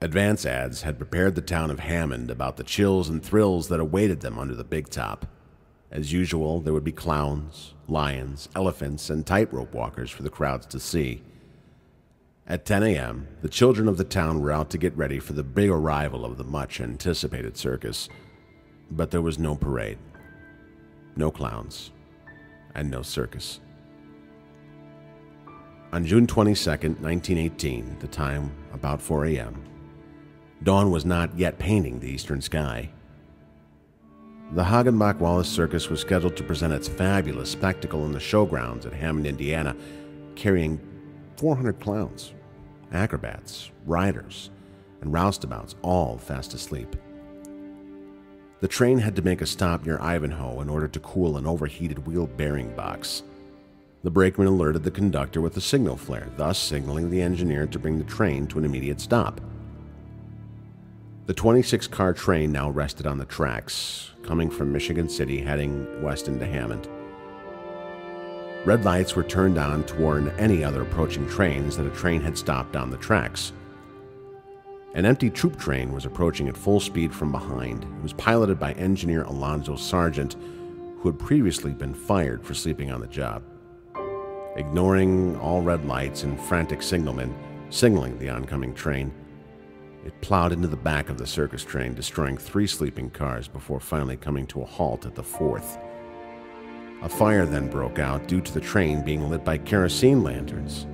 Advance ads had prepared the town of Hammond about the chills and thrills that awaited them under the big top. As usual, there would be clowns, lions, elephants, and tightrope walkers for the crowds to see. At 10 a.m., the children of the town were out to get ready for the big arrival of the much-anticipated circus. But there was no parade, no clowns, and no circus. On June 22, 1918, the time about 4 a.m., dawn was not yet painting the eastern sky. The Hagenbeck-Wallace Circus was scheduled to present its fabulous spectacle in the showgrounds at Hammond, Indiana, carrying 400 clowns, acrobats, riders, and roustabouts, all fast asleep. The train had to make a stop near Ivanhoe in order to cool an overheated wheel bearing box. The brakeman alerted the conductor with a signal flare, thus signaling the engineer to bring the train to an immediate stop. The 26-car train now rested on the tracks, coming from Michigan City heading west into Hammond. Red lights were turned on to warn any other approaching trains that a train had stopped on the tracks. An empty troop train was approaching at full speed from behind. It was piloted by engineer Alonzo Sargent, who had previously been fired for sleeping on the job. Ignoring all red lights and frantic signalmen signaling the oncoming train, it plowed into the back of the circus train, destroying 3 sleeping cars before finally coming to a halt at the 4th. A fire then broke out due to the train being lit by kerosene lanterns.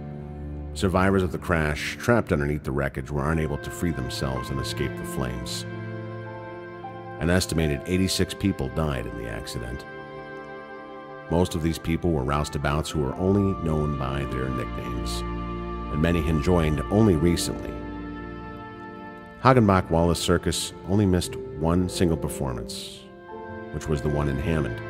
Survivors of the crash, trapped underneath the wreckage, were unable to free themselves and escape the flames. An estimated 86 people died in the accident. Most of these people were roustabouts who were only known by their nicknames, and many had joined only recently. Hagenbeck-Wallace Circus only missed one single performance, which was the one in Hammond.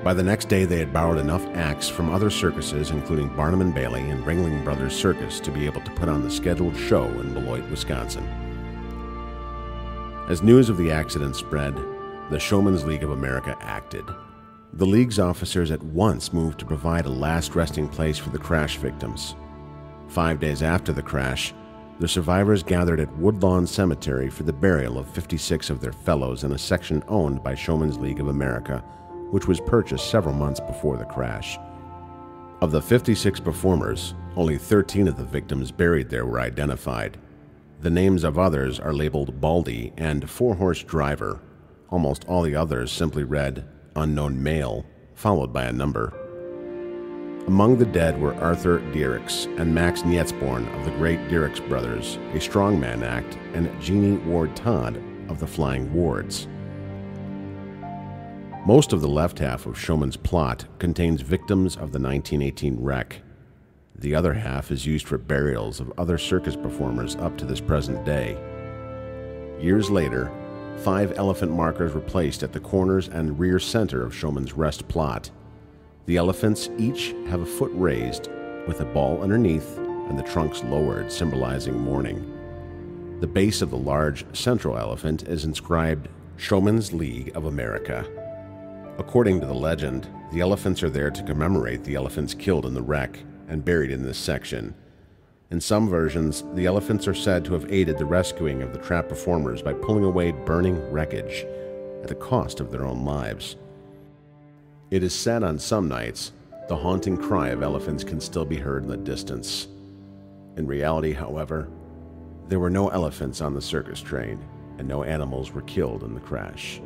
By the next day, they had borrowed enough acts from other circuses, including Barnum and Bailey and Ringling Brothers Circus, to be able to put on the scheduled show in Beloit, Wisconsin. As news of the accident spread, the Showmen's League of America acted. The League's officers at once moved to provide a last resting place for the crash victims. 5 days after the crash, the survivors gathered at Woodlawn Cemetery for the burial of 56 of their fellows in a section owned by Showmen's League of America, which was purchased several months before the crash. Of the 56 performers, only 13 of the victims buried there were identified. The names of others are labeled Baldy and Four-Horse Driver. Almost all the others simply read Unknown Male, followed by a number. Among the dead were Arthur Diericks and Max Nietzborn of the Great Diericks Brothers, a strongman act, and Jeannie Ward Todd of the Flying Wards. Most of the left half of Showman's plot contains victims of the 1918 wreck. The other half is used for burials of other circus performers up to this present day. Years later, 5 elephant markers were placed at the corners and rear center of Showman's rest plot. The elephants each have a foot raised, with a ball underneath and the trunks lowered, symbolizing mourning. The base of the large central elephant is inscribed Showmen's League of America. According to the legend, the elephants are there to commemorate the elephants killed in the wreck and buried in this section. In some versions, the elephants are said to have aided the rescuing of the trapped performers by pulling away burning wreckage at the cost of their own lives. It is said on some nights, the haunting cry of elephants can still be heard in the distance. In reality, however, there were no elephants on the circus train, and no animals were killed in the crash.